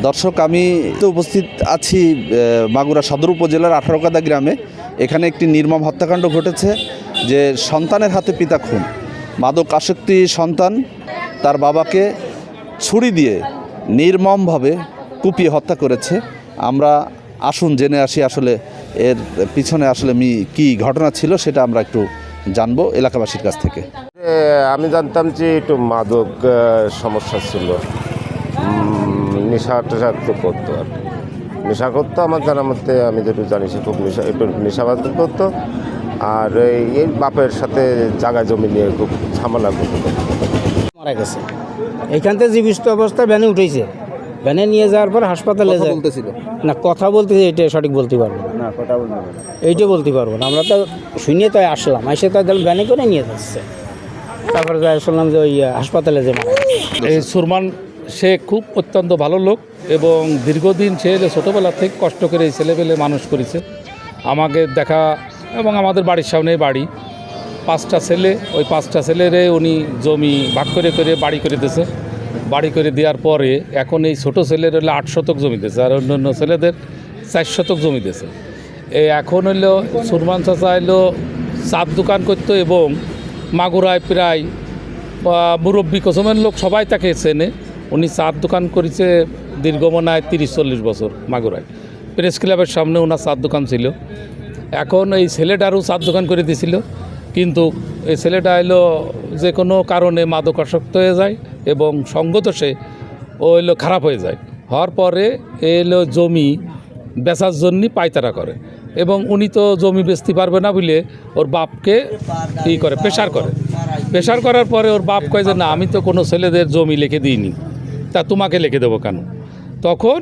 দর্শক, আমি তো উপস্থিত আছি মাগুরা সদর উপজেলার 18 গ্রামে। এখানে একটি নির্মম হত্যাকাণ্ড ঘটেছে, যে সন্তানের হাতে পিতা খুন। মাদক আসক্তি সন্তান তার বাবাকে ছুরি দিয়ে নির্মমভাবে কুপিয়ে হত্যা করেছে। আমরা আসুন জেনে আসি আসলে এর পিছনে আসলে কি ঘটনা ছিল, সেটা আমরা একটু জানবো এলাকাবাসীর কাছ থেকে। আমি জানতাম যে একটু মাদক সমস্যা ছিল, নেশা টেশা একটু করতো আর কি। নেশা করতো, আমার জানার মধ্যে আমি যেটুকু জানি সে খুব একটু নেশাবাদ করতো। আর এই বাপের সাথে জায়গা জমি নিয়ে খুব ঝামেলা করতো। মারা গেছে এইখান থেকে জীবিত অবস্থায় ভ্যানে উঠেছে। ভ্যানে নিয়ে যাওয়ার পর হাসপাতালে যায় বলতেছিল না, কথা বলতে এটা সঠিক বলতে পারবো না, কথা বলতে এইটা বলতে পারবো না। আমরা তো শুনিয়ে তাই আসলাম, এসে তাই ভ্যানে করে নিয়ে যাচ্ছে। তারপরে যাই শুনলাম যে ওই হাসপাতালে যে মারা গেছে। এই সুরমান সে খুব অত্যন্ত ভালো লোক এবং দীর্ঘদিন সে ছোটোবেলা থেকে কষ্ট করে এই ছেলেপেলে মানুষ করেছে। আমাকে দেখা এবং আমাদের বাড়ির সামনে বাড়ি, 5টা ছেলে, ওই 5টা ছেলেরে উনি জমি ভাগ করে করে বাড়ি করে দিয়েছে। বাড়ি করে দেওয়ার পরে এখন এই ছোটো ছেলের হলে 8 শতক জমি দিয়েছে, আর অন্য ছেলেদের 4 শতক জমি দিয়েছে। এই এখন হইলো সুরমান চাচা হইলো চার দোকান করতো এবং মাগুরায় প্রায় মুরব্বী কসমের লোক সবাই তাকে চেনে। উনি চার দোকান করেছে দীর্ঘমনায় 30-40 বছর মাগুরায়। প্রেস ক্লাবের সামনে ওনার চার দোকান ছিল। এখন এই ছেলেটারও চার দোকান করে দিয়েছিল, কিন্তু এই ছেলেটা এলো যে কোনো কারণে মাদকাসক্ত হয়ে যায় এবং সঙ্গত সে ও এলো খারাপ হয়ে যায়। হওয়ার পরে এলো জমি বেচার জন্যই পায়তারা করে এবং উনি তো জমি বেচতে পারবে না বলে ওর বাপকে করে প্রেশার করার পরে ওর বাপ কয় যে না, আমি তো কোনো ছেলেদের জমি লিখে দিইনি, তা তোমাকে লিখে দেবো কেন? তখন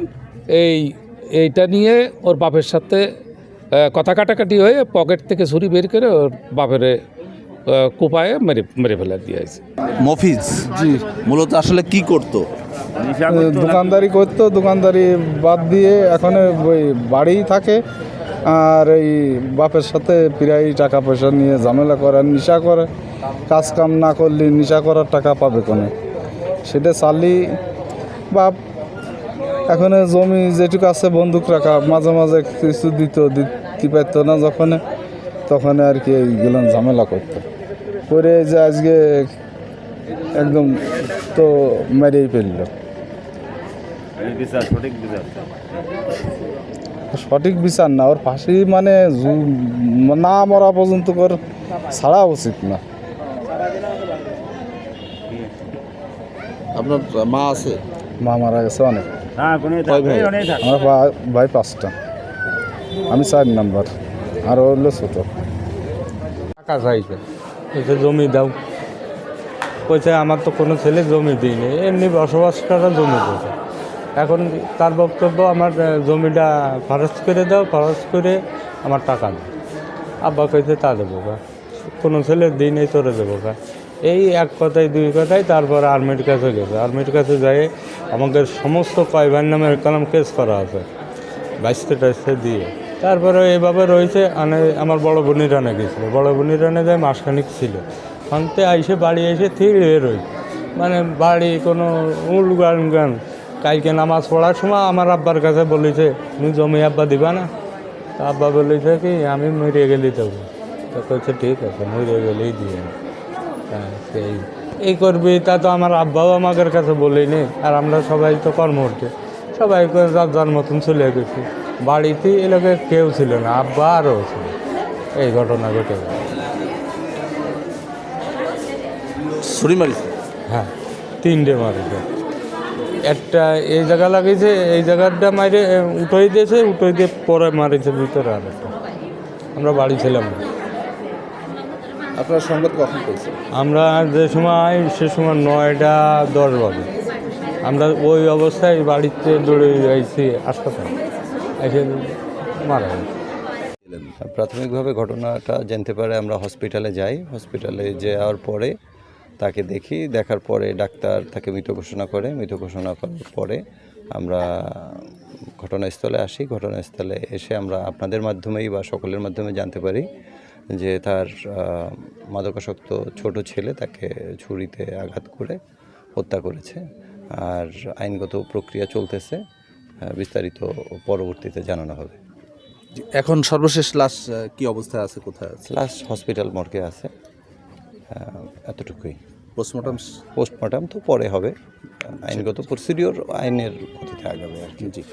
এইটা নিয়ে ওর বাপের সাথে কথা কাটাকাটি হয়ে পকেট থেকে ছুরি বের করে ওর বাপের কোপায়ে মেরে ফেলা দিয়েছে। মফিজ জি মূলত আসলে কি করতো? দোকানদারি করতো, দোকানদারি বাদ দিয়ে এখন ওই বাড়িই থাকে। আর এই বাপের সাথে প্রায় টাকা পয়সা নিয়ে ঝামেলা করে, নেশা করে। কাজ কাম না করলে নেশা করার টাকা পাবে কোনে, সেটা চালি বাপ। এখন জমি যেটুকু আছে বন্দুক রাখা, মাঝে মাঝে কিছু দিতে পারতো না যখন, তখন আর কি এইগুলো ঝামেলা করতো করে যে আজকে একদম তো মেরেই ফেলল। সঠিক বিচার না, ওর ফাঁসি মানে না মরা পর্যন্ত কর ছাড়া উচিত না। আপনার মা আছে? মা মারা গেছে অনেক। আমার ভাই 5টা, আমি 4 নাম্বার, আর ও হলো ছোট। টাকা চাইছে, বলছে জমি দাও। কইছে আমার তো কোনো ছেলে জমি দিইনি, এমনি বসবাস করা জমি দিয়েছে। এখন তার বক্তব্য আমার জমিটা খরচ করে দাও, খরচ করে আমার টাকা দাও। আব্বা কইছে তা দেবো গা, কোনো ছেলে দিই নেই, তোরে দেবো গা। এই এক কথায় দুই কথায় তারপরে আর্মির কাছে গেছে। আর্মির কাছে যাই আমাকে সমস্ত কয়বার নামের কলম কেস করা আছে, বাইশতে টাইশতে দিয়ে। তারপরে এইভাবে রয়েছে। আমার বড় বোনের রানে গেছিলো, বড় বোনের রানে যায় মাসখানিক ছিল। খানতে আইসে বাড়ি এসে ঠিক রই, মানে বাড়ি কোনো গান। কালকে নামাজ পড়ার সময় আমার আব্বার কাছে বলেছে, তুমি জমি আব্বা দিবা না? তা আব্বা বলেছে কি আমি মরে গেলেই দেবো। তো কইছে ঠিক আছে, মরে গেলেই দিয়ে। হ্যাঁ, এই করবি, তা তো আমার আব্বাও আমাদের কাছে বলেনি। আর আমরা সবাই তো কর্মঠে, সবাই যার যার মতন চলে গেছি। বাড়িতে এলাকায় কেউ ছিল না, আব্বা আরও ছিল। এই ঘটনা ঘটে গেল। ছুরি মারিছে? হ্যাঁ, 3টে মারিছে। একটা এই জায়গা লাগিয়েছে, এই জায়গাটা মারে উঠোই দিয়েছে, উঠোই দিয়ে পরে মারিছে ভিতরে। আর একটা আমরা বাড়ি ছিলাম না। আপনার সংবাদ কখন পেয়েছে? আমরা যে সময়, সে সময় 9টা 10 বাজে। আমরা ওই অবস্থায় বাড়িতে দৌড়ে যাইছি হাসপাতালে, এসে মারা গেছে। প্রাথমিকভাবে ঘটনাটা জানতে পারে আমরা হসপিটালে যাই। হসপিটালে যাওয়ার পরে তাকে দেখি, দেখার পরে ডাক্তার তাকে মৃত ঘোষণা করে। মৃত ঘোষণা করার পরে আমরা ঘটনাস্থলে আসি। ঘটনাস্থলে এসে আমরা আপনাদের মাধ্যমেই বা সকলের মাধ্যমে জানতে পারি যে তার মাদকাসক্ত ছোট ছেলে তাকে ছুরিতে আঘাত করে হত্যা করেছে। আর আইনগত প্রক্রিয়া চলতেছে, বিস্তারিত পরবর্তীতে জানানো হবে। এখন সর্বশেষ লাশ কি অবস্থায় আছে, কোথায় আছে? লাস্ট হসপিটাল মর্গে আছে, এতটুকুই। পোস্টমর্টম তো পরে হবে, আইনগত প্রসিডিওর আইনের গতিতে আগাবে আর কি। জি।